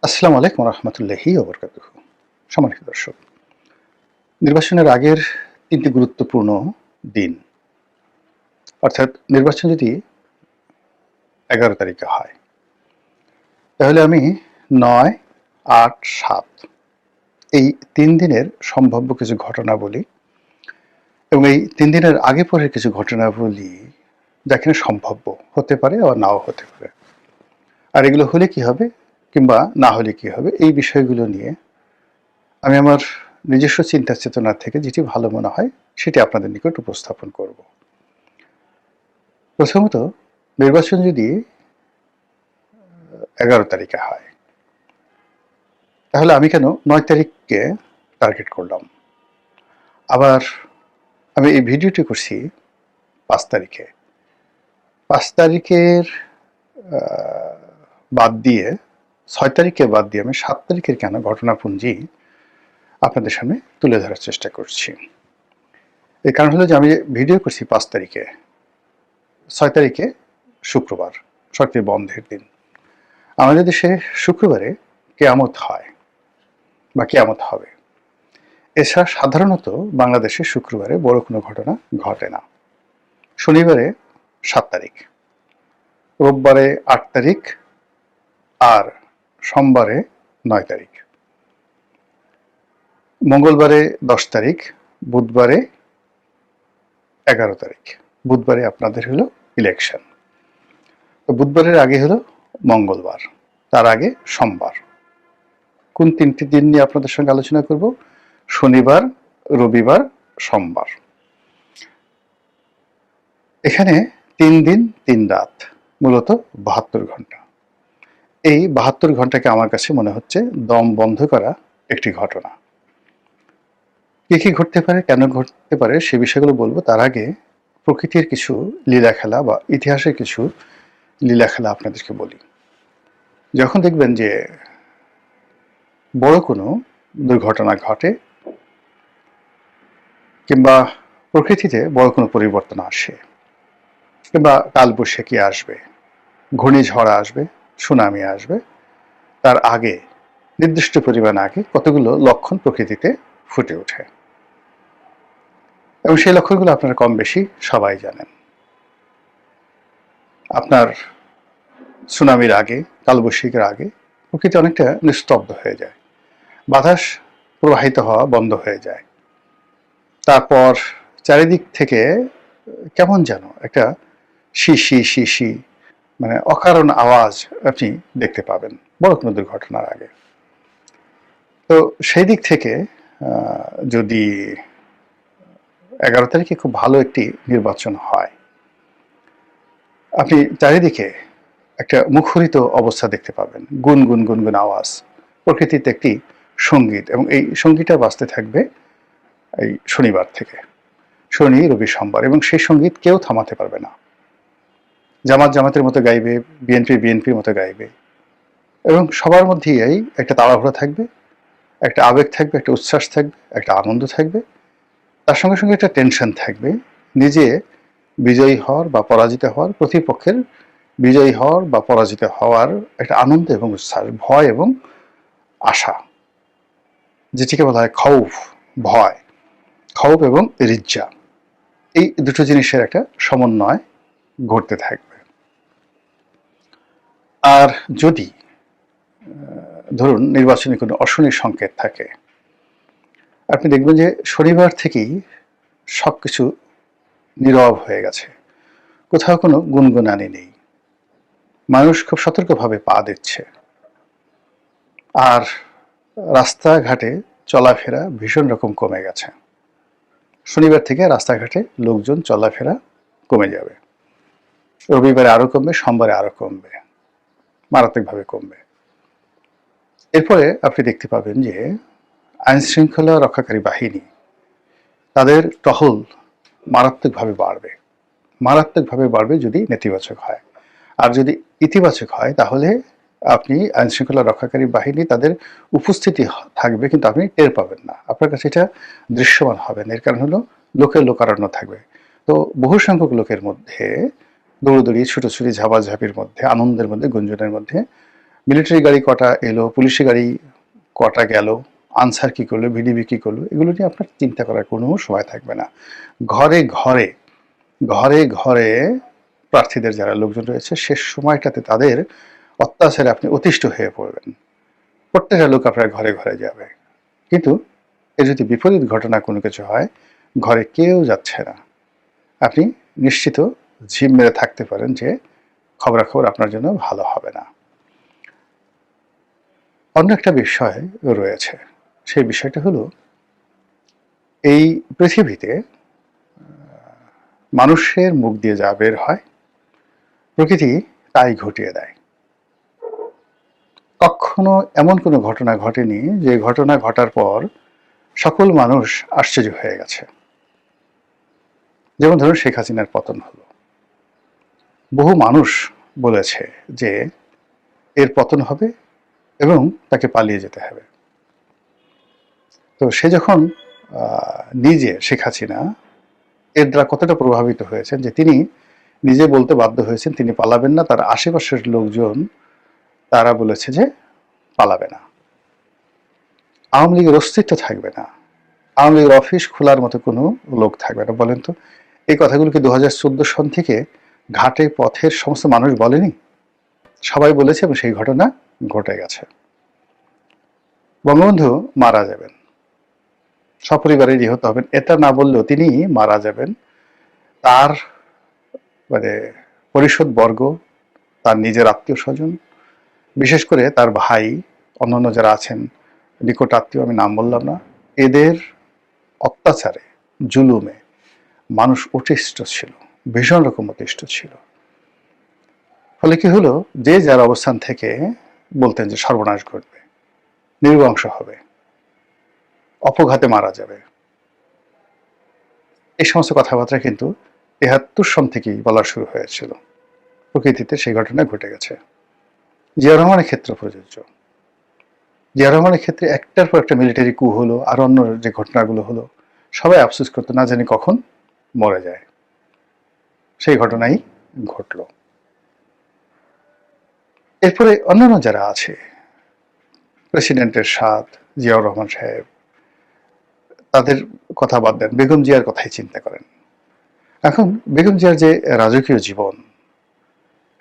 আসসালামু আলাইকুম রহমতুল্লাহি ওবরকাতুহু। সম্মানিত দর্শক, নির্বাচনের আগের তিনটি গুরুত্বপূর্ণ দিন, অর্থাৎ নির্বাচন যদি 11 তারিখে হয়, তাহলে আমি 9, 8, 7 এই 3 দিনের সম্ভাব্য কিছু ঘটনা বলি এবং এই 3 দিনের আগে পরের কিছু ঘটনা বলি যা কিনা সম্ভাব্য হতে পারে আবার নাও হতে পারে। আর এগুলো হলে কি হবে কিংবা না হলে কি হবে, এই বিষয়গুলো নিয়ে আমি আমার নিজস্ব চিন্তা চেতনা থেকে যেটি ভালো মনে হয় সেটি আপনাদের নিকট উপস্থাপন করব। প্রথমত, নির্বাচন যদি 11 তারিখে হয়, তাহলে আমি কেন 9 তারিখকে টার্গেট করলাম? আবার আমি এই ভিডিওটি করছি 5 তারিখে। 5 তারিখের বাদ দিয়ে 6 তারিখকে বাদ দিয়ে আমি 7 তারিখের কেন ঘটনাপুঞ্জি আপনাদের সামনে তুলে ধরার চেষ্টা করছি। এই কারণ হলো যে আমি ভিডিও করছি 5 তারিখে, 6 তারিখে শুক্রবার, সরকারি বন্ধের দিন। আমাদের দেশে শুক্রবারে কেয়ামত হয় বা কেয়ামত হবে। এছাড়া সাধারণত বাংলাদেশে শুক্রবারে বড় কোনো ঘটনা ঘটে না। শনিবারে 7 তারিখ, রোববারে 8 তারিখ, আর সোমবারে 9 তারিখ, মঙ্গলবারে 10 তারিখ, বুধবারে 11 তারিখ। বুধবারে আপনাদের হলো ইলেকশন। তো বুধবারের আগে হলো মঙ্গলবার, তার আগে সোমবার। কোন 3টি দিন নিয়ে আপনাদের সঙ্গে আলোচনা করব? শনিবার, রবিবার, সোমবার। এখানে 3 দিন 3 রাত, মূলত 72 ঘন্টা। এই 72 ঘন্টাকে আমার কাছে মনে হচ্ছে দম বন্ধ করা একটি ঘটনা। কি কি ঘটতে পারে, কেন ঘটতে পারে সে বিষয়গুলো বলবো। তার আগে প্রকৃতির কিছু লীলা খেলা বা ইতিহাসের কিছু লীলা খেলা আপনাদেরকে বলি। যখন দেখবেন যে বড় কোনো দুর্ঘটনা ঘটে কিংবা প্রকৃতিতে বড় কোনো পরিবর্তন আসে কিংবা কালবৈশাখী আসবে, ঘূর্ণিঝড় আসবে, সুনামি আসবে, তার আগে নির্দিষ্ট পরিমাণ আগে কতগুলো লক্ষণ প্রকৃতিতে ফুটে ওঠে এবং সেই লক্ষণগুলো আপনারা কম বেশি সবাই জানেন। আপনার সুনামির আগে, কালবৈশাখীর আগে প্রকৃতি অনেকটা নিস্তব্ধ হয়ে যায়, বাতাস প্রবাহিত হওয়া বন্ধ হয়ে যায়। তারপর চারিদিক থেকে কেমন যেন একটা শিশি শিশি, মানে অকারণ আওয়াজ আপনি দেখতে পাবেন বড় কোনো দুর্ঘটনার আগে। তো সেই দিক থেকে যদি 11 তারিখে খুব ভালো একটি নির্বাচন হয়, আপনি চারিদিকে একটা মুখরিত অবস্থা দেখতে পাবেন, গুনগুন গুনগুন আওয়াজ, প্রকৃতিতে একটি সঙ্গীত, এবং এই সঙ্গীতটা বাজতে থাকবে এই শনিবার থেকে, শনি রবি সোমবার, এবং সেই সঙ্গীত কেউ থামাতে পারবে না। জামাত জামাতের মতো গাইবে, বিএনপি বিএনপির মতো গাইবে, এবং সবার মধ্যেই এই একটা তাড়াহুড়া থাকবে, একটা আবেগ থাকবে, একটা উচ্ছ্বাস থাকবে, একটা আনন্দ থাকবে, তার সঙ্গে সঙ্গে একটা টেনশন থাকবে, নিজে বিজয়ী হওয়ার বা পরাজিত হওয়ার, প্রতিপক্ষের বিজয়ী হওয়ার বা পরাজিত হওয়ার একটা আনন্দ এবং উচ্ছ্বাস, ভয় এবং আশা, যেটিকে বলা হয় খৌফ, ভয়, খৌফ এবং রিজ্জা। এই দুটো জিনিসের একটা সমন্বয় ঘটতে থাকবে। আর যদি ধরুন নির্বাচনে কোনো অশনি সংকেত থাকে, আপনি দেখবেন যে শনিবার থেকেই সবকিছু নীরব হয়ে গেছে, কোথাও কোনো গুনগুনানি নেই, মানুষ খুব সতর্কভাবে পা দিচ্ছে, আর রাস্তাঘাটে চলাফেরা ভীষণ রকম কমে গেছে। শনিবার থেকে রাস্তাঘাটে লোকজন চলাফেরা কমে যাবে, রবিবারে আরো কমবে, সোমবারে আরো কমবে, মারাত্মকভাবে কমবে। এরপরে আপনি দেখতে পাবেন যে আইন শৃঙ্খলা রক্ষাকারী বাহিনী, তাদের টহল মারাত্মকভাবে বাড়বে, মারাত্মকভাবে বাড়বে যদি নেতিবাচক হয়। আর যদি ইতিবাচক হয়, তাহলে আপনি আইন শৃঙ্খলা রক্ষাকারী বাহিনী তাদের উপস্থিতি থাকবে, কিন্তু আপনি টের পাবেন না, আপনার কাছে এটা দৃশ্যমান হবে না। এর কারণ হলো লোকের লোকারণ্য থাকবে। তো বহু সংখ্যক লোকের মধ্যে দৌড়দৌড়ি, ছুটোছুটি, ঝাপাঝাপির মধ্যে, আনন্দের মধ্যে, গুঞ্জনের মধ্যে মিলিটারি গাড়ি কটা এলো, পুলিশি গাড়ি কটা গেল, আনসার কি করলো, ভিডিবি কি করলো, এগুলো নিয়ে আপনার চিন্তা করার কোনো সময় থাকবে না। ঘরে ঘরে ঘরে ঘরে প্রার্থীদের যারা লোকজন রয়েছে, শেষ সময়টাতে তাদের অত্যাচারে আপনি অতিষ্ঠ হয়ে পড়বেন। প্রত্যেকটা লোক আপনার ঘরে ঘরে যাবে, কিন্তু এর যদি বিপরীত ঘটনা কোনো কিছু হয়, ঘরে কেউ যাচ্ছে না, আপনি নিশ্চিত ঝিম মেরে থাকতে পারেন যে খবরাখবর আপনার জন্য ভালো হবে না। অন্য একটা বিষয় রয়েছে, সেই বিষয়টা হলো এই পৃথিবীতে মানুষের মুখ দিয়ে যা বের হয় প্রকৃতি তাই ঘটিয়ে দেয়। কখনো এমন কোনো ঘটনা ঘটেনি যে ঘটনা ঘটার পর সকল মানুষ আশ্চর্য হয়ে গেছে। যেমন ধরুন শেখ হাসিনার পতন হলো, বহু মানুষ বলেছে যে এর পতন হবে এবং তাকে পালিয়ে যেতে হবে। তো সে যখন নিজে শেখ হাসিনা এর দ্বারা কতটা প্রভাবিত হয়েছেন যে তিনি নিজে বলতে বাধ্য হয়েছেন তিনি পালাবেন না, তার আশেপাশের লোকজন তারা বলেছে যে পালাবে না, আওয়ামী লীগের অস্তিত্ব থাকবে না, আওয়ামী লীগের অফিস খোলার মতো কোনো লোক থাকবে না। বলেন তো, এই কথাগুলো কি 2014 সন থেকে ঘাটে পথের সমস্ত মানুষ বলেনি? সবাই বলেছে এবং সেই ঘটনা ঘটে গেছে। বঙ্গবন্ধু মারা যাবেন, সপরিবারে নিহত হবেন, এটা না বললেও তিনি মারা যাবেন। তার মানে পরিষদ বর্গ, তার নিজের আত্মীয় স্বজন, বিশেষ করে তার ভাই, অন্যান্য যারা আছেন নিকট আত্মীয়, আমি নাম বললাম না, এদের অত্যাচারে জুলুমে মানুষ অতিষ্ঠ ছিল, ভীষণ রকম অতিষ্ঠ ছিল। ফলে কি হলো, যে যার অবস্থান থেকে বলতেন যে সর্বনাশ ঘটবে, নির্বংশ হবে, অপঘাতে মারা যাবে। এই সমস্ত কথাবার্তা কিন্তু ৭৩ সন থেকেই বলা শুরু হয়েছিল। প্রকৃতিতে সেই ঘটনা ঘটে গেছে। জিয়া রহমানের ক্ষেত্রে প্রযোজ্য। জিয়া রহমানের ক্ষেত্রে একটার পর একটা মিলিটারি কু হলো, আর অন্য যে ঘটনাগুলো হলো, সবাই আফসোস করতো না জানি কখন মরে যায়। সেই ঘটনাই ঘটল। এরপরে অন্যান্য যারা আছে, প্রেসিডেন্টের সাথ, জিয়াউর রহমান সাহেব, তাদের কথা বাদ দেন, বেগম জিয়ার কথাই চিন্তা করেন। এখন বেগম জিয়ার যে রাজকীয় জীবন,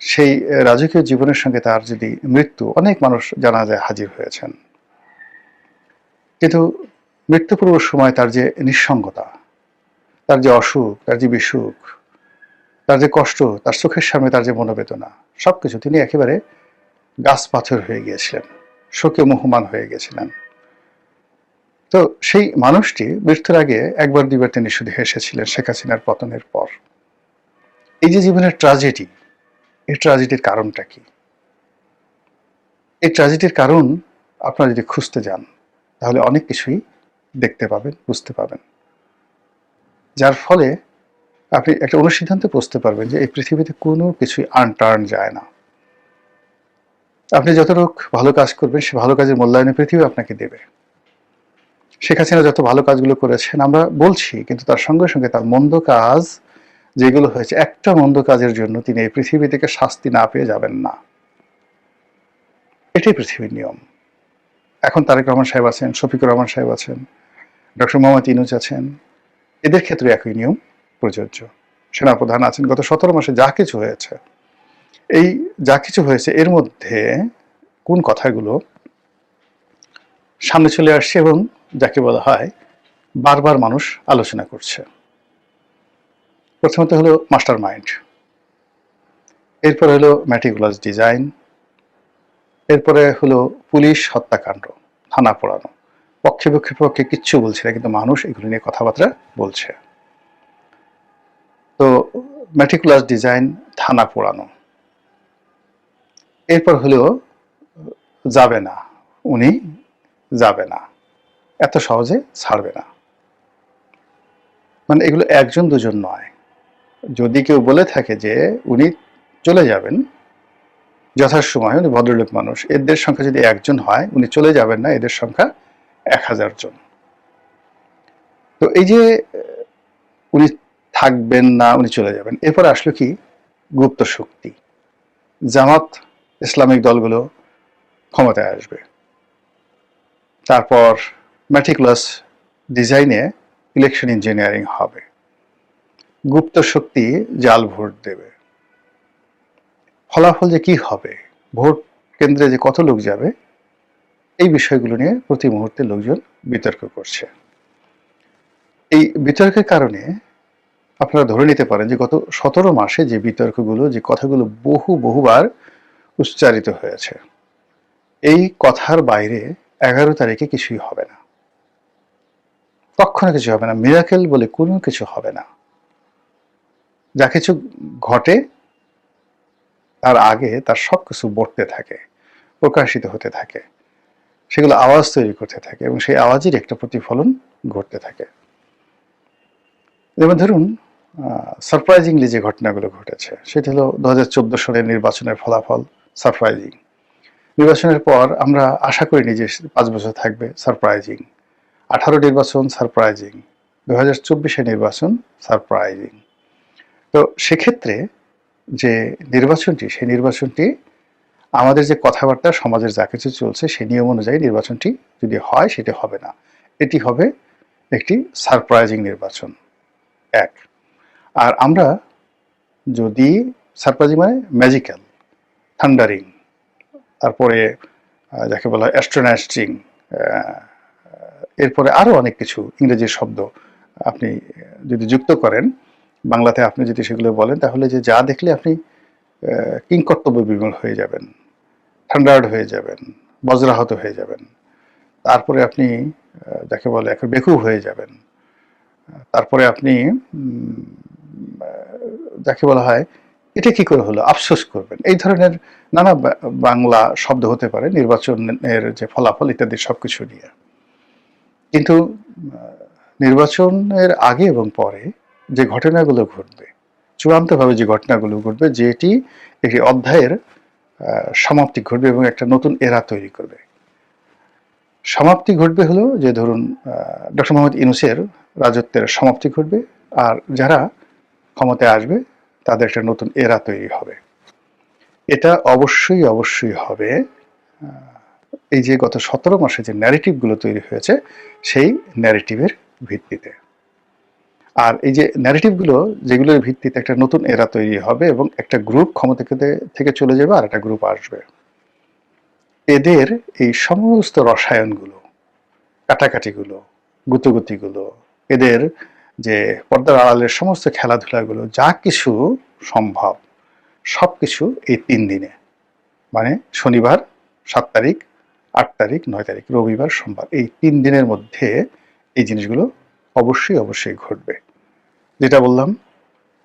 সেই রাজকীয় জীবনের সঙ্গে তার যদি মৃত্যু, অনেক মানুষ জানাজায় হাজির হয়েছেন, কিন্তু মৃত্যু পূর্ব সময় তার যে নিঃসঙ্গতা, তার যে অসুখ, তার যে বিসুখ, তার যে কষ্ট, তার চোখের সামনে তার যে মনোবেদনা, সবকিছু তিনি একেবারে গাছ পাথর হয়ে গিয়েছিলেন, শোকে মুহ্যমান হয়ে গেছিলেন। তো সেই মানুষটি মৃত্যুর আগে একবার দুইবার তিনি শুধু হেসেছিলেন শেখ হাসিনার পতনের পর। এই যে জীবনের ট্র্যাজেডি, এই ট্র্যাজেডির কারণটা কি? এই ট্র্যাজেডির কারণ আপনারা যদি খুঁজতে যান, তাহলে অনেক কিছুই দেখতে পাবেন, বুঝতে পাবেন, যার ফলে আপনি একটা অনুসিদ্ধান্তে পৌঁছতে পারবেন যে এই পৃথিবীতে কোনো কিছুই আনটার্ন যায় না। আপনি যতটুকু ভালো কাজ করবেন, সে ভালো কাজের মূল্যায়নে পৃথিবী আপনাকে দেবে। শেখ হাসিনা যত ভালো কাজগুলো করেছেন আমরা বলছি, কিন্তু তার সঙ্গে সঙ্গে তার মন্দ কাজ যেগুলো হয়েছে, একটা মন্দ কাজের জন্য তিনি এই পৃথিবী থেকে শাস্তি না পেয়ে যাবেন না। এটাই পৃথিবীর নিয়ম। এখন তারেক রহমান সাহেব আছেন, শফিকুর রহমান সাহেব আছেন, ডক্টর মোহাম্মদ ইউনূস আছেন, এদের ক্ষেত্রে একই নিয়ম প্রযোজ্য। সেনাপ্রধান আছেন, গত 17 মাসে যা কিছু হয়েছে, এই যা কিছু হয়েছে এর মধ্যে কোন কথাগুলো সামনে চলে আসছে এবং যাকে বলা হয় বারবার মানুষ আলোচনা করছে? প্রথমত হলো মাস্টার মাইন্ড, এরপরে হলো ম্যাটিকুলাস ডিজাইন, এরপরে হলো পুলিশ হত্যাকাণ্ড, থানা পোড়ানো। পক্ষে পক্ষে কিচ্ছু বলছে না, কিন্তু মানুষ এগুলো নিয়ে কথাবার্তা বলছে। তো ম্যাটিকুলাস ডিজাইন, থানা পোড়ানো, এরপর হলো যাবে না, উনি যাবে না, এত সহজে ছাড়বে না। মানে এগুলো একজন দুজন নয়। যদি কেউ বলে থাকে যে উনি চলে যাবেন যথাসময়ে, উনি ভদ্রলোক মানুষ, এদের সংখ্যা যদি একজন হয়, উনি চলে যাবেন না, এদের সংখ্যা 1000 জন। তো এই যে উনি থাকবেন না, উনি চলে যাবেন, এরপর আসলো কি? গুপ্ত শক্তি, জামাত, ইসলামিক দলগুলো, ক্ষমতায় আসবে। তারপর ম্যাটিকুলাস ডিজাইনে ইলেকশন ইঞ্জিনিয়ারিং হবে, গুপ্ত শক্তি জাল ভোট দেবে, ফলাফল যে কি হবে, ভোট কেন্দ্রে যে কত লোক যাবে, এই বিষয়গুলো নিয়ে প্রতি মুহূর্তে লোকজন বিতর্ক করছে। এই বিতর্কের কারণে আপনারা ধরে নিতে পারেন যে গত 17 মাসে যে বিতর্কগুলো, যে কথাগুলো বহুবার উচ্চারিত হয়েছে, এই কথার বাইরে 11 তারিখে কিছুই হবে না, কখনো কিছু হবে না। মিরাকেল বলে কোনো কিছু হবে না। যা কিছু ঘটে তার আগে তার সবকিছু বর্তে থাকে, প্রকাশিত হতে থাকে, সেগুলো আওয়াজ তৈরি করতে থাকে এবং সেই আওয়াজের একটা প্রতিফলন ঘটতে থাকে। যেমন ধরুন, সারপ্রাইজিংলি যে ঘটনাগুলো ঘটেছে সেটা হলো 2014 সালের নির্বাচনের ফলাফল সারপ্রাইজিং। নির্বাচনের পর আমরা আশা করিনি যে 5 বছর থাকবে, সারপ্রাইজিং। 18 নির্বাচন সারপ্রাইজিং, 2024 নির্বাচন সারপ্রাইজিং। তো সেক্ষেত্রে যে নির্বাচনটি, সেই নির্বাচনটি আমাদের যে কথাবার্তা, সমাজের যা কিছু চলছে সেই নিয়ম অনুযায়ী নির্বাচনটি যদি হয় সেটি হবে না, এটি হবে একটি সারপ্রাইজিং নির্বাচন। এক। আর আমরা যদি সারপ্রাইজিং মানে ম্যাজিক্যাল, থান্ডারিং, তারপরে যাকে বলা হয় অ্যাস্ট্রোনাস্টিং, এরপরে আরও অনেক কিছু ইংরেজি শব্দ আপনি যদি যুক্ত করেন, বাংলাতে আপনি যদি সেগুলো বলেন, তাহলে যে যা দেখলে আপনি কিংকর্তব্য বিমূঢ় হয়ে যাবেন, থান্ডার্ড হয়ে যাবেন, বজ্রাহত হয়ে যাবেন, তারপরে আপনি যাকে বলে একটা বেকুব হয়ে যাবেন, তারপরে আপনি যাকে বলা হয় এটা কি করে হলো আফসোস করবেন। এই ধরনের নানা বাংলা শব্দ হতে পারে নির্বাচনের যে ফলাফল ইত্যাদি সবকিছু নিয়ে। কিন্তু নির্বাচনের আগে এবং পরে যে ঘটনাগুলো ঘটবে, চূড়ান্তভাবে যে ঘটনাগুলো ঘটবে, যেটি একটি অধ্যায়ের সমাপ্তি ঘটবে এবং একটা নতুন এরা তৈরি করবে। সমাপ্তি ঘটবে হলো যে ধরুন ডক্টর মোহাম্মদ ইউনূসের রাজত্বের সমাপ্তি ঘটবে, আর যারা ক্ষমতায় আসবে তাদের একটা নতুন এরা তৈরি হবে। এটা অবশ্যই হবে এই যে গত 17 মাসে যে ন্যারেটিভগুলো তৈরি হয়েছে সেই ন্যারেটিভের ভিত্তিতে। আর এই যে ন্যারেটিভগুলো, যেগুলোর ভিত্তিতে একটা নতুন এরা তৈরি হবে এবং একটা গ্রুপ ক্ষমতা থেকে চলে যাবে আর একটা গ্রুপ আসবে। এদের এই সমস্ত রসায়নগুলো, কাটাকাটিগুলো, গুতোগুতিগুলো, এদের যে পর্দার আড়ালের সমস্ত খেলাধুলাগুলো, যা কিছু সম্ভব সব কিছু এই 3 দিনে, মানে শনিবার 7 তারিখ, 8 তারিখ, 9 তারিখ, রবিবার, সোমবার, এই 3 দিনের মধ্যে এই জিনিসগুলো অবশ্যই ঘটবে। যেটা বললাম,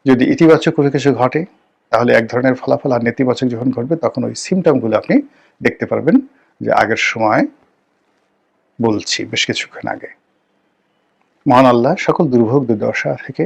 যদি ইতিবাচক কোনো কিছু ঘটে তাহলে এক ধরনের ফলাফল, আর নেতিবাচক যখন ঘটবে তখন ওই সিমটমগুলো আপনি দেখতে পারবেন যে আগের সময় বলছি বেশ কিছুক্ষণ আগে। মহান আল্লাহ সকল দুর্ভোগ দুর্দশা থেকে